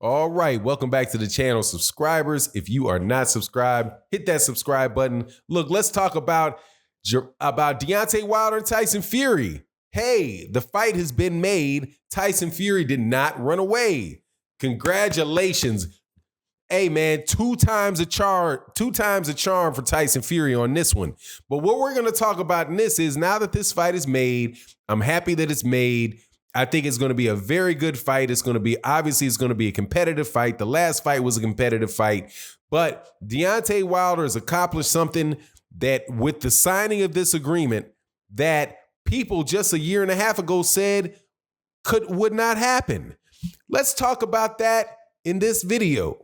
All right, welcome back to the channel, subscribers. If you are not subscribed, hit that subscribe button. Look, let's talk about Deontay Wilder and Tyson Fury. Hey, the fight has been made. Tyson Fury did not run away. Congratulations. Hey man, two times a charm for Tyson Fury on this one. But what we're going to talk about in this is, now that this fight is made, I'm happy that it's made. I think it's going to be a very good fight. It's going to be a competitive fight. The last fight was a competitive fight, but Deontay Wilder has accomplished something that, with the signing of this agreement, that people just a year and a half ago said would not happen. Let's talk about that in this video.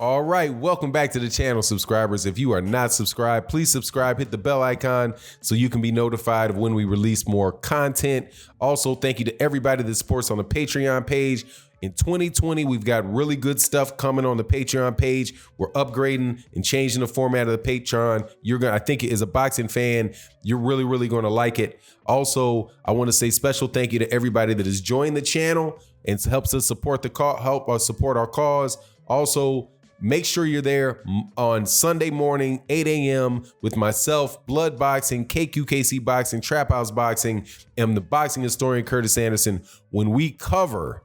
All right, welcome back to the channel, subscribers. If you are not subscribed, please subscribe, hit the bell icon so you can be notified of when we release more content. Also, thank you to everybody that supports on the Patreon page. In 2020, we've got really good stuff coming on the Patreon page. We're upgrading and changing the format of the Patreon. I think as a boxing fan, you're really going to like it. Also, I want to say special thank you to everybody that has joined the channel and helps us support support our cause. Also, make sure you're there on Sunday morning, 8 a.m. with myself, Blood Boxing, KQKC Boxing, Trap House Boxing, and the boxing historian Curtis Anderson, when we cover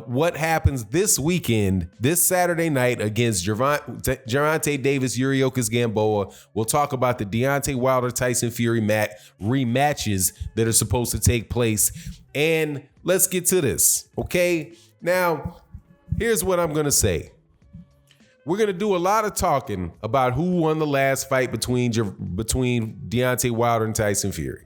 what happens this weekend, this Saturday night against Gervonta Davis, Yuriorkis Gamboa. We'll talk about the Deontay Wilder, Tyson Fury rematches that are supposed to take place. And let's get to this, okay? Now, here's what I'm going to say. We're going to do a lot of talking about who won the last fight between Deontay Wilder and Tyson Fury.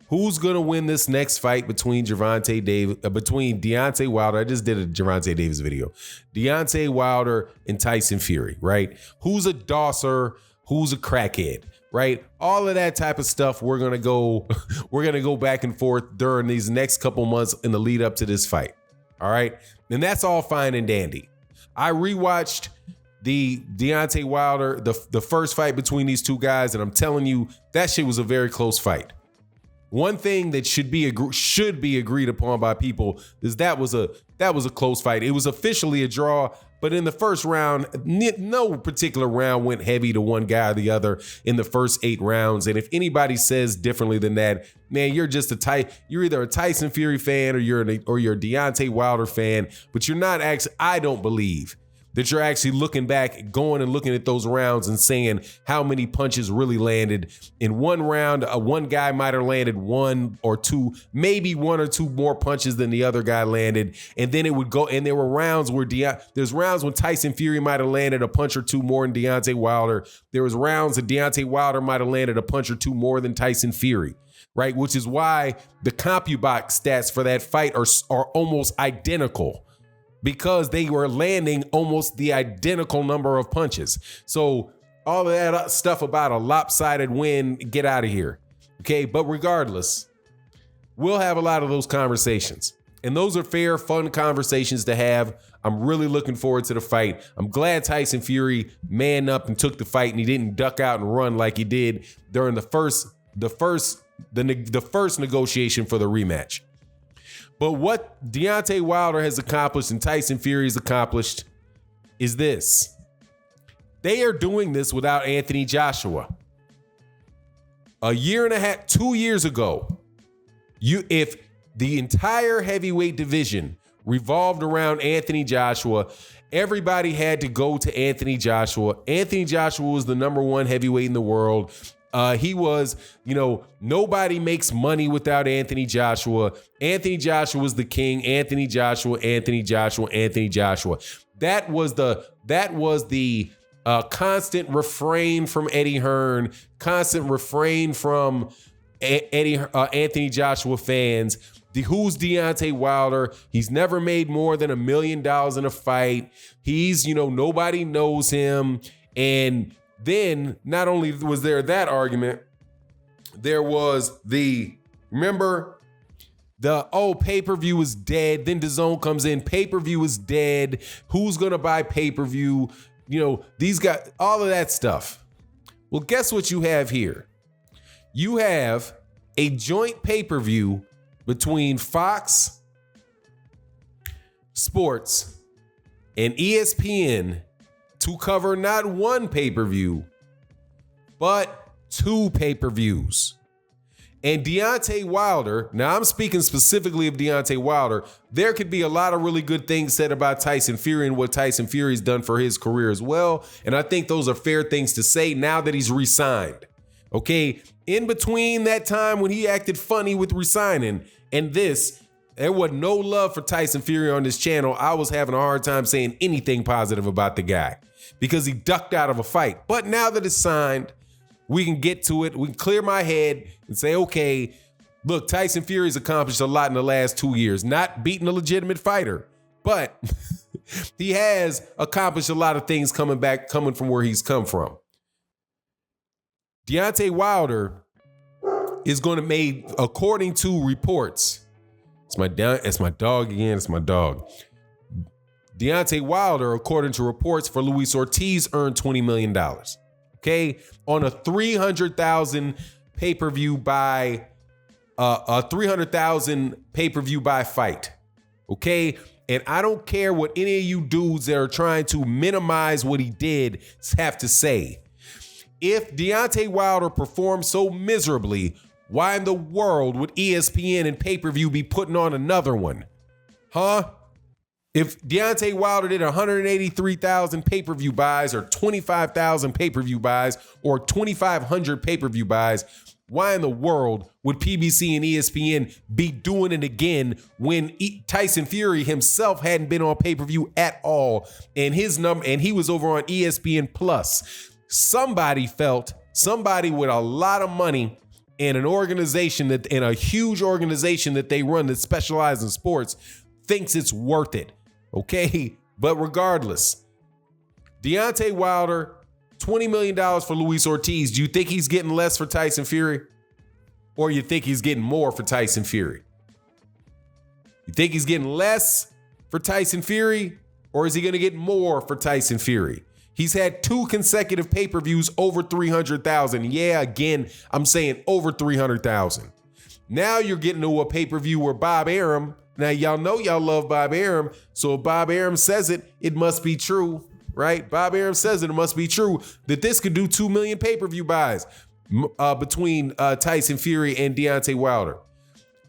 Who's going to win this next fight between Deontay Wilder? I just did a Gervonta Davis video. Deontay Wilder and Tyson Fury, right? Who's a dosser? Who's a crackhead, right? All of that type of stuff. We're going to go back and forth during these next couple months in the lead up to this fight. All right. And that's all fine and dandy. I rewatched the Deontay Wilder, the first fight between these two guys, and I'm telling you, that shit was a very close fight. One thing that should be agreed upon by people is that was a close fight. It was officially a draw, but in the first round, no particular round went heavy to one guy or the other in the first 8 rounds. And if anybody says differently than that, man, you're either a Tyson Fury fan or you're a Deontay Wilder fan, but you're not actually. I don't believe that you're actually looking back, going and looking at those rounds and saying how many punches really landed. In one round, one guy might have landed 1 or 2, maybe 1 or 2 more punches than the other guy landed. And then it would go, and there were rounds where there's rounds when Tyson Fury might have landed a punch or 2 more than Deontay Wilder. There was rounds that Deontay Wilder might have landed a punch or 2 more than Tyson Fury, right? Which is why the CompuBox stats for that fight are almost identical, because they were landing almost the identical number of punches. So all of that stuff about a lopsided win, get out of here. Okay, but regardless, we'll have a lot of those conversations. And those are fair, fun conversations to have. I'm really looking forward to the fight. I'm glad Tyson Fury manned up and took the fight, and he didn't duck out and run like he did during the first negotiation for the rematch. But what Deontay Wilder has accomplished and Tyson Fury has accomplished is this. They are doing this without Anthony Joshua. A year and a half, 2 years ago, if the entire heavyweight division revolved around Anthony Joshua, everybody had to go to Anthony Joshua. Anthony Joshua was the #1 heavyweight in the world. He was, nobody makes money without Anthony Joshua. Anthony Joshua was the king. Anthony Joshua, Anthony Joshua, Anthony Joshua. That was the constant refrain from Eddie Hearn, constant refrain from Anthony Joshua fans. Who's Deontay Wilder? He's never made more than $1 million in a fight. He's, nobody knows him. And then not only was there that argument, there was pay-per-view is dead. Then DAZN comes in, pay-per-view is dead. Who's going to buy pay-per-view? These guys, all of that stuff. Well, guess what you have here? You have a joint pay-per-view between Fox Sports and ESPN to cover not one pay-per-view, but two pay-per-views. And Deontay Wilder, now I'm speaking specifically of Deontay Wilder, there could be a lot of really good things said about Tyson Fury and what Tyson Fury's done for his career as well. And I think those are fair things to say now that he's re-signed. Okay, in between that time when he acted funny with resigning and this, there was no love for Tyson Fury on this channel. I was having a hard time saying anything positive about the guy because he ducked out of a fight. But now that it's signed, we can get to it. We can clear my head and say, okay, look, Tyson Fury's accomplished a lot in the last 2 years, not beating a legitimate fighter, but he has accomplished a lot of things coming from where he's come from. Deontay Wilder is going to make, according to reports, it's my dog again. It's my dog. Deontay Wilder, according to reports for Luis Ortiz, earned $20 million. Okay, on a 300,000 pay-per-view buy, a 300,000 pay-per-view buy fight. Okay, and I don't care what any of you dudes that are trying to minimize what he did have to say. If Deontay Wilder performed so miserably, why in the world would ESPN and pay-per-view be putting on another one? Huh? If Deontay Wilder did 183,000 pay-per-view buys or 25,000 pay-per-view buys or 2,500 pay-per-view buys, why in the world would PBC and ESPN be doing it again when Tyson Fury himself hadn't been on pay-per-view at all and he was over on ESPN Plus? Somebody with a lot of money and a huge organization that they run that specializes in sports thinks it's worth it. Okay, but regardless, Deontay Wilder, $20 million for Luis Ortiz. Do you think he's getting less for Tyson Fury? Or you think he's getting more for Tyson Fury? You think he's getting less for Tyson Fury? Or is he going to get more for Tyson Fury? He's had 2 consecutive pay-per-views over 300,000. Yeah, again, I'm saying over 300,000. Now you're getting to a pay-per-view where Bob Arum, now y'all know y'all love Bob Arum, so if Bob Arum says it, it must be true, right? Bob Arum says it must be true that this could do 2 million pay-per-view buys between Tyson Fury and Deontay Wilder.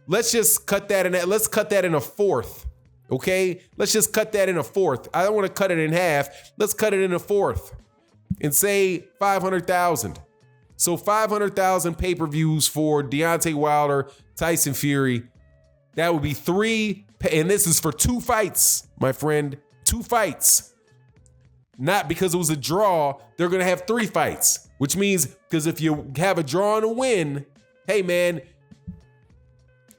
Let's just cut that in. Let's cut that in a fourth. Okay, let's just cut that in a fourth. I don't want to cut it in half. Let's cut it in a fourth and say 500,000. So 500,000 pay-per-views for Deontay Wilder, Tyson Fury. That would be 3, and this is for 2 fights, my friend. 2 fights. Not because it was a draw, they're going to have 3 fights, which means because if you have a draw and a win, hey man,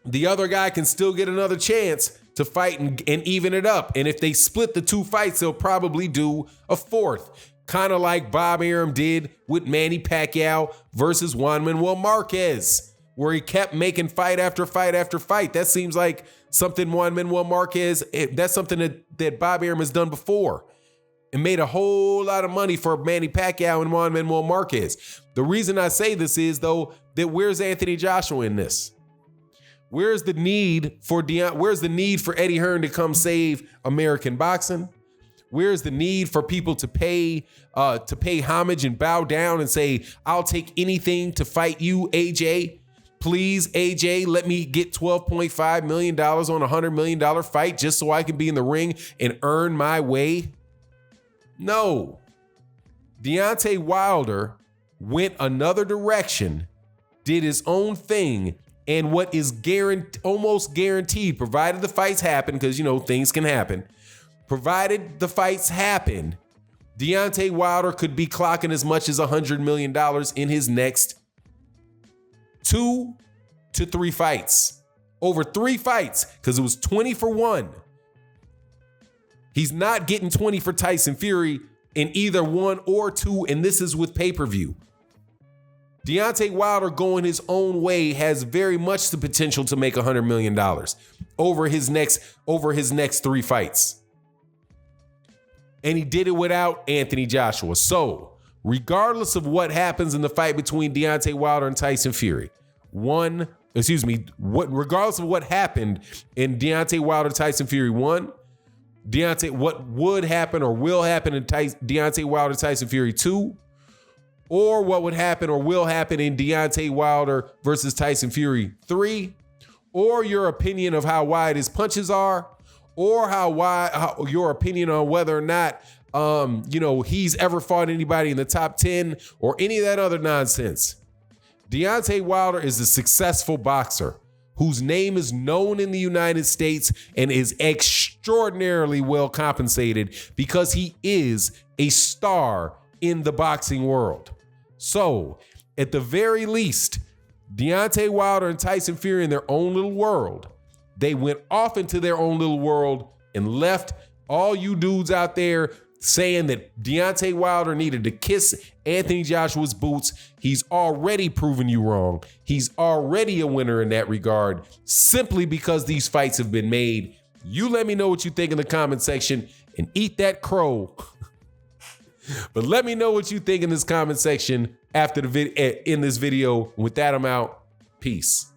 the other guy can still get another chance to fight and even it up. And if they split the 2 fights, they'll probably do a 4th. Kind of like Bob Arum did with Manny Pacquiao versus Juan Manuel Marquez, where he kept making fight after fight after fight. That seems like something Juan Manuel Marquez, that's something that Bob Arum has done before and made a whole lot of money for Manny Pacquiao and Juan Manuel Marquez. The reason I say this is, though, that where's Anthony Joshua in this? Where's the need for Eddie Hearn to come save American boxing? Where's the need for people to pay homage and bow down and say, I'll take anything to fight you, AJ? Please, AJ, let me get $12.5 million on a $100 million fight just so I can be in the ring and earn my way? No. Deontay Wilder went another direction, did his own thing, and what is almost guaranteed, provided the fights happen, because, things can happen, provided the fights happen, Deontay Wilder could be clocking as much as $100 million in his next 2 to 3 fights. Over 3 fights, because it was 20 for 1. He's not getting 20 for Tyson Fury in either 1 or 2, and this is with pay-per-view. Deontay Wilder going his own way has very much the potential to make $100 million over his next 3 fights. And he did it without Anthony Joshua. So regardless of what happens in the fight between Deontay Wilder and Tyson Fury. Regardless of what happened in Deontay Wilder Tyson Fury 1, what would happen or will happen in Deontay Wilder Tyson Fury 2, or what would happen or will happen in Deontay Wilder versus Tyson Fury 3, or your opinion of how wide his punches are, or how your opinion on whether or not he's ever fought anybody in the top 10 or any of that other nonsense. Deontay Wilder is a successful boxer whose name is known in the United States and is extraordinarily well compensated because he is a star in the boxing world. So, at the very least, Deontay Wilder and Tyson Fury in their own little world, they went off into their own little world and left all you dudes out there saying that Deontay Wilder needed to kiss Anthony Joshua's boots. He's already proven you wrong. He's already a winner in that regard, simply because these fights have been made. You let me know what you think in the comment section and eat that crow. But let me know what you think in this comment section after in this video. With that, I'm out. Peace.